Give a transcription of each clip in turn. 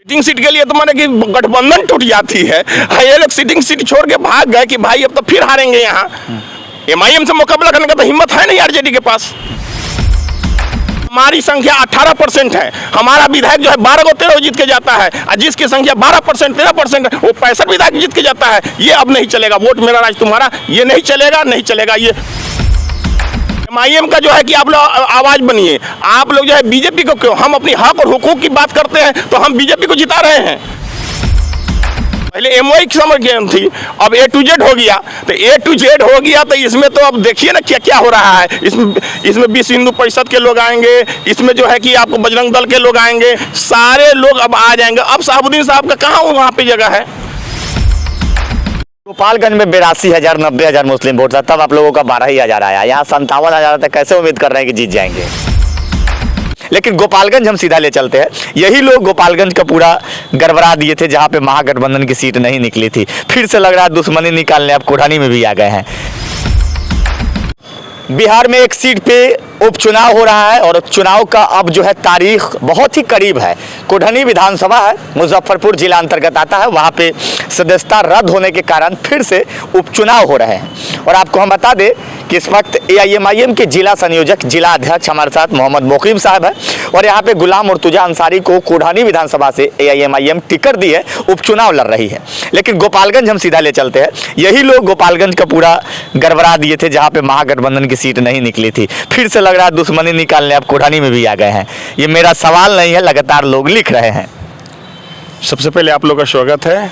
Sitting seat के लिए तो माने कि गठबंधन टूट जाती है। ये लोग सिटिंग सीट छोड़ के भाग गए कि भाई अब तो फिर हारेंगे यहाँ। एमआईएम से मुकाबला करने का तो हिम्मत है नहीं आरजेडी के पास। हमारी संख्या 18% है, हमारा विधायक जो है 12 को 13 जीत के जाता है, और जिसकी संख्या 12% 13% है वो 65 विधायक जीत के जाता है। ये अब नहीं चलेगा, वोट मेरा राज तुम्हारा, ये नहीं चलेगा, नहीं चलेगा। ये एमआईएम का जो है कि आप लोग आवाज बनिए। आप लोग जो है बीजेपी को क्यों, हम अपनी हक और हुकूक की बात करते हैं तो हम बीजेपी को जिता रहे हैं। पहले एमओआई की समझ थी, अब A to Z हो गया, तो A to Z हो गया तो इसमें तो अब देखिए ना क्या क्या हो रहा है। इसमें विश्व हिंदू परिषद के लोग आएंगे, इसमें जो है कि आपको बजरंग दल के लोग आएंगे, सारे लोग अब आ जाएंगे। अब साहबुद्दीन साहब का कहाँ वहाँ पे जगह है। गोपालगंज में 82,000 90,000 मुस्लिम वोट था, तब आप लोगों का 12,000 आया। यहाँ 57,000 तक कैसे उम्मीद कर रहे हैं कि जीत जाएंगे। लेकिन गोपालगंज हम सीधा ले चलते हैं। यही लोग गोपालगंज का पूरा गड़बड़ा दिए थे, जहाँ पे महागठबंधन की सीट नहीं निकली थी। फिर से लग रहा है दुश्मनी निकालने अब कोढ़ानी में भी आ गए हैं। बिहार में एक सीट पे उपचुनाव हो रहा है और चुनाव का अब जो है तारीख बहुत ही करीब है। कोढ़नी विधानसभा है, मुजफ्फरपुर जिला अंतर्गत आता है। वहाँ पे सदस्यता रद्द होने के कारण फिर से उपचुनाव हो रहे हैं। और आपको हम बता दें कि इस वक्त एआईएमआईएम के जिला संयोजक, जिला अध्यक्ष हमारे साथ मोहम्मद मोकीम साहब है, और यहाँ पे गुलाम मुर्तुजा अंसारी को कोढ़नी विधानसभा से एआईएमआईएम टिकट दी है, उपचुनाव लड़ रही है। लेकिन गोपालगंज हम सीधा ले चलते हैं। यही लोग गोपालगंज का पूरा गड़बड़ा दिए थे, जहाँ पे महागठबंधन की सीट नहीं निकली थी। फिर से लग रहा है दुश्मनी निकालने अब कोढ़नी में भी आ गए हैं। ये मेरा सवाल नहीं है, लगातार लोग लिख रहे हैं। सबसे पहले आप लोग का स्वागत है।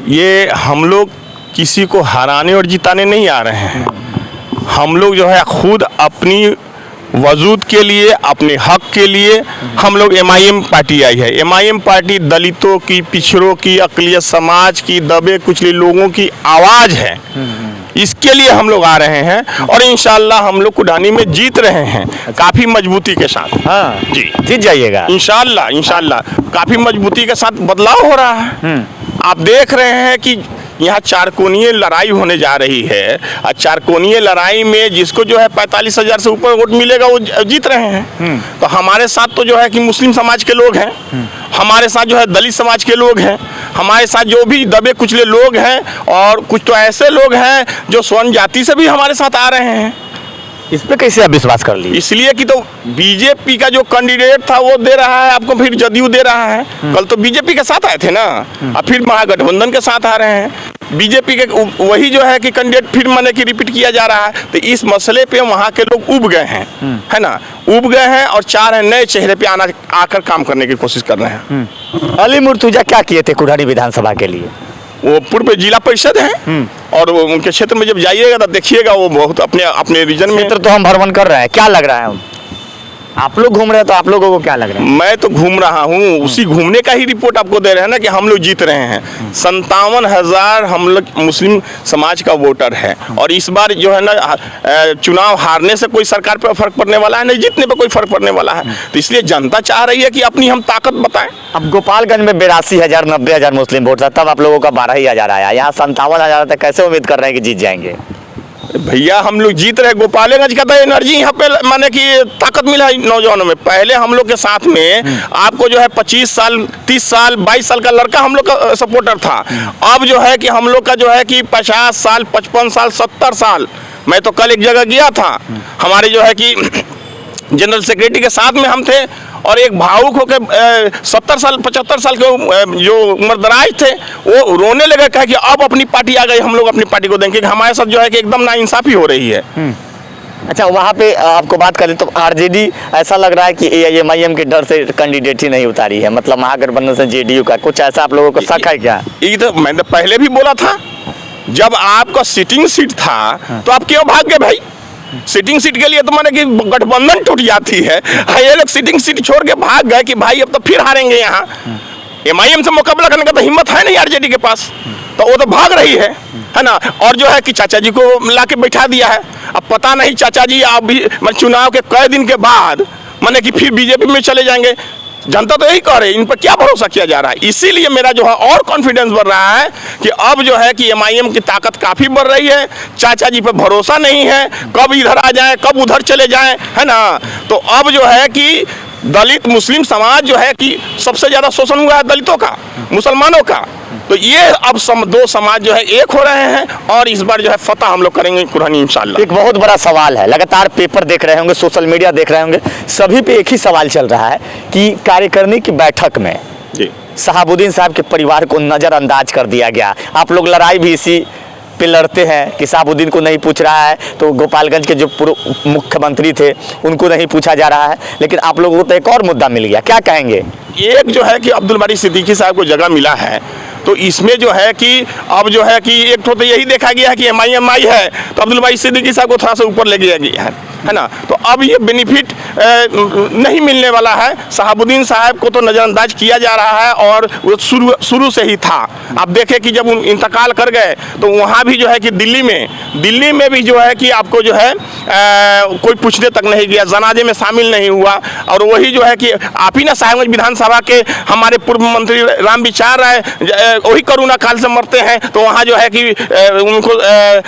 ये हम लोग किसी को हराने और जिताने नहीं आ रहे हैं। हम लोग जो है खुद अपनी वजूद के लिए, अपने हक के लिए हम लोग एमआईएम पार्टी आई है। एमआईएम पार्टी दलितों की, पिछड़ों की, अक़लियत समाज की, दबे कुचले लोगों की आवाज़ है। इसके लिए हम लोग आ रहे हैं और इंशाल्लाह हम लोग कोढ़नी में जीत रहे हैं काफ़ी मजबूती के साथ। हाँ जी, जीत जाइएगा इंशाल्लाह। इंशाल्लाह काफ़ी मजबूती के साथ बदलाव हो रहा है। आप देख रहे हैं कि यहाँ चारकोनीय लड़ाई होने जा रही है, और चारकोनीय लड़ाई में जिसको जो है 45,000 से ऊपर वोट मिलेगा वो जीत रहे हैं। तो हमारे साथ तो जो है कि मुस्लिम समाज के लोग हैं, हमारे साथ जो है दलित समाज के लोग हैं, हमारे साथ जो भी दबे कुचले लोग हैं, और कुछ तो ऐसे लोग हैं जो स्वर्ण जाति से भी हमारे साथ आ रहे हैं। इस पे कैसे आप विश्वास कर लिए? इसलिए कि तो बीजेपी का जो कैंडिडेट था वो दे रहा है आपको, फिर जदयू दे रहा है। कल तो बीजेपी के साथ आए थे ना, अब फिर महागठबंधन के साथ आ रहे हैं। बीजेपी के वही जो है कि कैंडिडेट फिर माने कि रिपीट किया जा रहा है। तो इस मसले पे वहाँ के लोग उब गए हैं, है ना, उब गए हैं और चाह रहे हैं नए चेहरे पे आकर काम करने की कोशिश कर रहे हैं। अली मुर्तुजा क्या किए थे कोढ़नी विधानसभा के लिए? वो पूर्व जिला परिषद है, और उनके क्षेत्र में जब जाइएगा तो देखिएगा वो बहुत अपने रीजन में। क्षेत्र तो हम भ्रमण कर रहे हैं, क्या लग रहा है? आप लोग घूम रहे हैं तो आप लोगों को क्या लग रहा है? मैं तो घूम रहा हूँ, उसी घूमने का ही रिपोर्ट आपको दे रहे हैं ना कि हम लोग जीत रहे हैं। 57,000 हम लोग मुस्लिम समाज का वोटर है, और इस बार जो है ना चुनाव हारने से कोई सरकार पर फर्क पड़ने वाला है नहीं, जीतने पर कोई फर्क पड़ने वाला है। तो इसलिए जनता चाह रही है कि अपनी हम ताकत बताएं। अब गोपालगंज में 82,000 90,000 मुस्लिम वोट था, तब आप लोगों का 12,000 आया। यहाँ 57,000 तक कैसे उम्मीद कर रहे हैं कि जीत जाएंगे? भैया हम लोग जीत रहे। गोपालगंज का तो एनर्जी यहाँ पे माने कि ताकत मिला है नौजवानों में। पहले हम लोग के साथ में आपको जो है 25 साल 30 साल 22 साल का लड़का हम लोग का सपोर्टर था। अब जो है कि हम लोग का जो है कि 50 साल 55 साल 70 साल। मैं तो कल एक जगह गया था, हमारे जो है कि जनरल सेक्रेटरी के साथ में हम थे, और एक भावुक होकर 70 साल 75 साल के जो उम्रदराज थे वो रोने लगे, कहा कि अब अपनी पार्टी आ गई, हम लोग अपनी पार्टी को देंगे। हमारे साथ जो है कि एकदम नाइंसाफी हो रही है। अच्छा, वहाँ पे आपको बात करें तो आरजेडी ऐसा लग रहा है कि एआईएमआईएम के डर से कैंडिडेट ही नहीं उतारी है, मतलब महागठबंधन से जेडीयू का कुछ ऐसा आप लोगों को शक है क्या? ये तो मैंने पहले भी बोला था, जब आपका सिटिंग सीट था तो आप क्यों भाग गए भाई? सिटिंग सीट के लिए तो माने कि गठबंधन टूट जाती है। ये लोग सिटिंग सीट छोड़ के भाग गए कि भाई अब तो फिर हारेंगे यहाँ। एमआईएम से मुकाबला करने का तो हिम्मत है नहीं आरजेडी के पास, तो वो तो भाग रही है ना। और जो है कि चाचा जी को लाके बैठा दिया है। अब पता नहीं चाचा जी अभी चुनाव के कई दिन के बाद माने कि फिर बीजेपी में चले जाएंगे। जनता तो यही कह रही है, इन पर क्या भरोसा किया जा रहा है। इसीलिए मेरा जो है और कॉन्फिडेंस बढ़ रहा है कि अब जो है कि एमआईएम की ताकत काफ़ी बढ़ रही है। चाचा जी पर भरोसा नहीं है, कब इधर आ जाए कब उधर चले जाएं, है ना। तो अब जो है कि दलित मुस्लिम समाज जो है कि सबसे ज़्यादा शोषण हुआ है दलितों का, मुसलमानों का। तो ये अब दो समाज जो है एक हो रहे हैं और इस बार जो है फतह हम लोग करेंगे कुरहनी इंशाल्लाह। एक बहुत बड़ा सवाल है, लगातार पेपर देख रहे होंगे, सोशल मीडिया देख रहे होंगे, सभी पे एक ही सवाल चल रहा है कि कार्यकारिणी की बैठक में जी शहाबुद्दीन साहब के परिवार को नज़रअंदाज कर दिया गया। आप लोग लड़ाई भी इसी पे लड़ते हैं कि शहाबुद्दीन को नहीं पूछ रहा है, तो गोपालगंज के जो पूर्व मुख्यमंत्री थे उनको नहीं पूछा जा रहा है, लेकिन आप लोगों को तो एक और मुद्दा मिल गया, क्या कहेंगे? एक जो है कि अब्दुल बारी सिद्दीकी साहब को जगह मिला है, तो इसमें जो है कि अब जो है कि एक तो यही देखा गया है कि MIMI है तो अब्दुल बारी सिद्दीकी साहब को थोड़ा सा ऊपर ले गया गया है ना। तो अब ये बेनिफिट नहीं मिलने वाला है। शहाबुद्दीन साहब को तो नज़रअंदाज किया जा रहा है और वो शुरू से ही था। आप देखें कि जब इंतकाल कर गए तो वहाँ भी जो है कि दिल्ली में भी जो है कि आपको जो है कोई पूछने तक नहीं गया, जनाजे में शामिल नहीं हुआ। और वही जो है कि आप ही ना साहिबगंज विधानसभा के हमारे पूर्व मंत्री राम विचार राय वही कोरोना काल से मरते हैं, तो वहाँ जो है कि उनको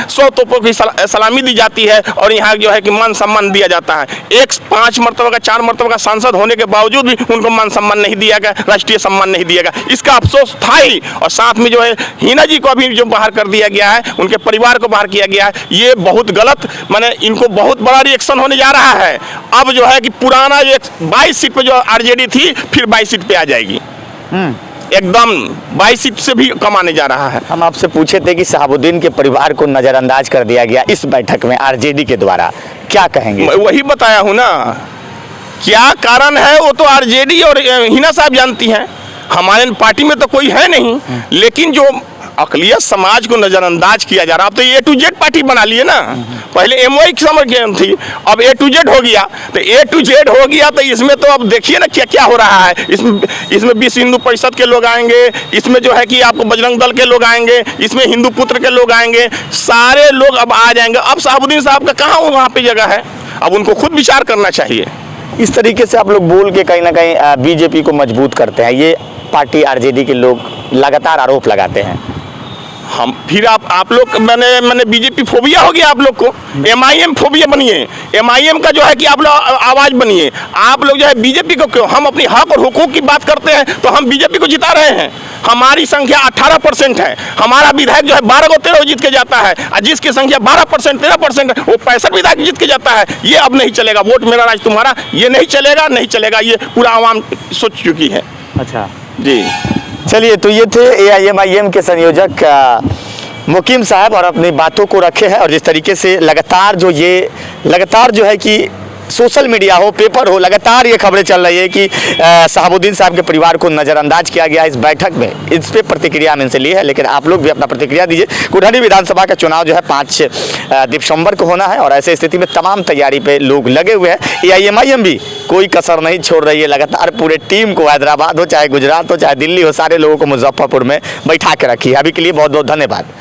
100 तोपों की सलामी दी जाती है और यहाँ जो है कि मान सम्मान दिया जाता है। एक 5 मरतबा का 4 मरतबा का सांसद होने के बावजूद भी उनको मान सम्मान नहीं दिया गया, राष्ट्रीय सम्मान नहीं दिया गया। इसका अफसोस था ही। और साथ में जो है हिना जी को अभी जो बाहर कर दिया गया है, उनके परिवार को बाहर किया गया है, ये बहुत गलत, माने इनको बहुत बड़ा रिएक्शन होने जा रहा है। अब जो है कि पुराना 22 सीट पे जो RJD थी फिर 22 सीट पे आ जाएगी, एकदम 22 सीट से भी कम आने जा रहा है। हम आपसे पूछे थे कि शहाबुद्दीन के परिवार को नज़रअंदाज कर दिया गया इस बैठक में RJD के द्वारा, क्या कहेंगे? वही बताया हूँ ना, क्या कारण है वो तो RJD और हिना साहब जानती हैं, हमारे पार्टी में तो कोई है नहीं। लेकिन जो अकलियत समाज को नज़रअंदाज किया जा रहा, अब तो A to Z पार्टी बना लिए ना। पहले MY समझ के थी, अब A to Z हो गया। तो A to Z हो गया तो इसमें तो अब देखिए ना क्या क्या हो रहा है। इसमें विश्व हिंदू परिषद के लोग आएंगे, इसमें जो है कि आपको बजरंग दल के लोग आएंगे, इसमें हिंदू पुत्र के लोग आएंगे, सारे लोग अब आ जाएंगे। अब शहाबुद्दीन साहब का कहाँ वहाँ पे जगह है, अब उनको खुद विचार करना चाहिए। इस तरीके से आप लोग बोल के कहीं ना कहीं BJP को मजबूत करते हैं, ये पार्टी RJD के लोग लगातार आरोप लगाते हैं। हम फिर आप लोग मैंने BJP फोबिया हो गया आप लोग को, MIM फोबिया बनिए, MIM का जो है कि आप लोग आवाज़ बनिए। आप लोग जो है BJP को क्यों, हम अपनी हक और हुकूक की बात करते हैं तो हम BJP को जिता रहे हैं। हमारी संख्या 18% है, हमारा विधायक जो है 12 को 13 जीत के जाता है, और जिसकी संख्या 12% 13% है वो 65 विधायक जीत के जाता है। ये अब नहीं चलेगा, वोट मेरा राज तुम्हारा, ये नहीं चलेगा, ये पूरा आवाम सोच चुकी है। अच्छा जी, चलिए, तो ये थे AIMIM के संयोजक मुकीम साहब और अपनी बातों को रखे हैं। और जिस तरीके से लगातार जो है कि सोशल मीडिया हो, पेपर हो, लगातार ये खबरें चल रही है कि शहाबुद्दीन साहब के परिवार को नज़रअंदाज किया गया इस बैठक में। इस पे प्रतिक्रिया हम इनसे ली है, लेकिन आप लोग भी अपना प्रतिक्रिया दीजिए। कुढ़नी विधानसभा का चुनाव जो है 5 दिसंबर को होना है और ऐसे स्थिति में तमाम तैयारी पे लोग लगे हुए हैं। AIMIM भी कोई कसर नहीं छोड़ रही है, लगातार पूरे टीम को, हैदराबाद हो चाहे गुजरात हो चाहे दिल्ली हो, सारे लोगों को मुजफ्फरपुर में बैठा के रखी है। अभी के लिए बहुत बहुत धन्यवाद।